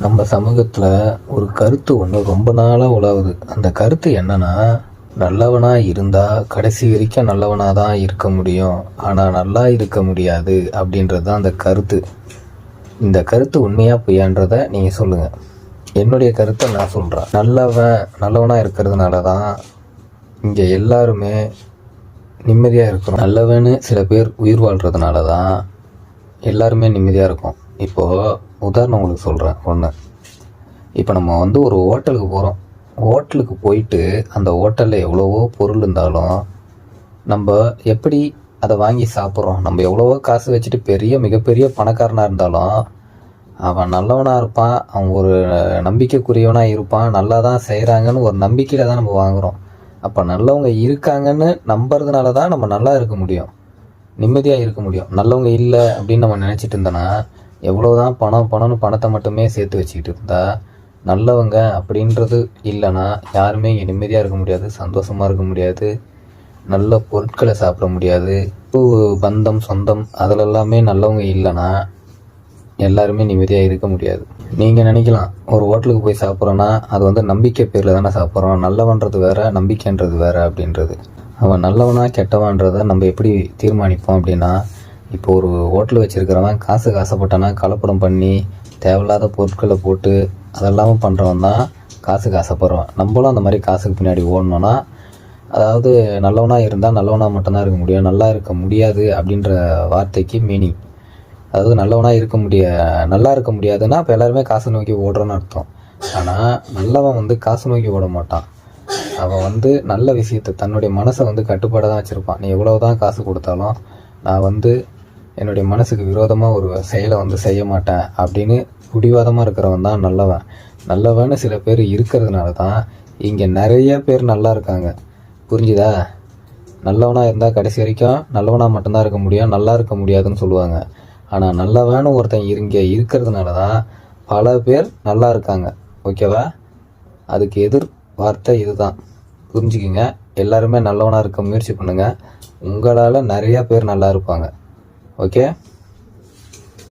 நம்ம சமூகத்தில் ஒரு கருத்து ஒன்று ரொம்ப நாளாக உலாவுது. அந்த கருத்து என்னன்னா, நல்லவனாக இருந்தால் கடைசி வரைக்கும் நல்லவனாக தான் இருக்க முடியும், ஆனால் நல்லா இருக்க முடியாது அப்படின்றது தான் அந்த கருத்து. இந்த கருத்து உண்மையாக பொய்யான்றத நீங்கள் சொல்லுங்கள். என்னுடைய கருத்தை நான் சொல்கிறேன். நல்லவனாக இருக்கிறதுனால தான் இங்கே எல்லாருமே நிம்மதியாக இருக்கிறோம். நல்லவன்னு சில பேர் உயிர் வாழ்கிறதுனால தான் எல்லாருமே நிம்மதியாக இருக்கும். இப்போது உதாரணம் உங்களுக்கு சொல்கிறேன் ஒன்று. இப்போ நம்ம ஒரு ஹோட்டலுக்கு போகிறோம். ஹோட்டலுக்கு போயிட்டு அந்த ஹோட்டலில் எவ்வளவோ பொருள் இருந்தாலும் நம்ம எப்படி அதை வாங்கி சாப்பிட்றோம்? நம்ம எவ்வளவோ காசு வச்சுட்டு மிகப்பெரிய பணக்காரனாக இருந்தாலும் அவன் நல்லவனாக இருப்பான், அவன் ஒரு நம்பிக்கைக்குரியவனாக இருப்பான், நல்லா தான் செய்கிறாங்கன்னு ஒரு நம்பிக்கையில் தான் நம்ம வாங்குகிறோம். அப்போ நல்லவங்க இருக்காங்கன்னு நம்புறதுனால தான் நம்ம நல்லா இருக்க முடியும், நிம்மதியாக இருக்க முடியும். நல்லவங்க இல்லை அப்படின்னு நம்ம நினச்சிட்டு இருந்தோன்னா எவ்வளோதான் பணம்னு பணத்தை மட்டுமே சேர்த்து வச்சுக்கிட்டு இருந்தா, நல்லவங்க அப்படின்றது இல்லைன்னா யாருமே இங்கே நிம்மதியாக இருக்க முடியாது, சந்தோஷமாக இருக்க முடியாது, நல்ல பொருட்களை சாப்பிட முடியாது. பந்தம் சொந்தம் அதிலெல்லாமே நல்லவங்க இல்லைன்னா எல்லாருமே நிம்மதியாக இருக்க முடியாது. நீங்கள் நினைக்கலாம், ஒரு ஹோட்டலுக்கு போய் சாப்பிட்றோன்னா அது நம்பிக்கை பேரில் தானே சாப்பிட்றோம், நல்லவன்றது வேறு நம்பிக்கைன்றது வேறு அப்படின்றது. அவன் நல்லவனா கெட்டவான்றதை நம்ம எப்படி தீர்மானிப்போம் அப்படின்னா, இப்போ ஒரு ஹோட்டல் வச்சுருக்கிறவன் காசுக்கு ஆசைப்பட்டானா கலப்படம் பண்ணி தேவையில்லாத பொருட்களை போட்டு அதெல்லாமும் பண்ணுறவன் தான் காசுக்கு ஆசைப்படுறான். நம்மளும் அந்த மாதிரி காசுக்கு பின்னாடி ஓடணுன்னா, அதாவது நல்லவனாக இருந்தால் நல்லவனாக மட்டும்தான் இருக்க முடியும், நல்லா இருக்க முடியாது அப்படின்ற வார்த்தைக்கு மீனிங். அதாவது நல்லா இருக்க முடியாதுன்னா இப்போ எல்லாருமே காசை நோக்கி ஓடுறோன்னு அர்த்தம். ஆனால் நல்லவன் காசு நோக்கி ஓட மாட்டான். அவன் நல்ல விஷயத்தை தன்னுடைய மனசை கட்டுப்பாட தான் வச்சுருப்பான். நீ எவ்வளவு தான் காசு கொடுத்தாலும் நான் என்னுடைய மனசுக்கு விரோதமாக ஒரு செயலை செய்ய மாட்டேன் அப்படின்னு பிடிவாதமாக இருக்கிறவன் தான் நல்லவன். நல்லவன்னு சில பேர் இருக்கிறதுனால தான் இங்கே நிறைய பேர் நல்லா இருக்காங்க. புரிஞ்சுதா? நல்லவனாக இருந்தால் கடைசி வரைக்கும் நல்லவனாக மட்டும்தான் இருக்க முடியும், நல்லா இருக்க முடியாதுன்னு சொல்லுவாங்க. ஆனால் நல்லவன்னு ஒருத்தன் இங்கே இருக்கிறதுனால தான் பல பேர் நல்லா இருக்காங்க. ஓகேவா? அதுக்கு எதிர் வார்த்தை இதுதான். புரிஞ்சுக்கிங்க. எல்லாருமே நல்லவனாக இருக்க முயற்சி பண்ணுங்கள். உங்களால் நிறையா பேர் நல்லா இருப்பாங்க. ஓகே?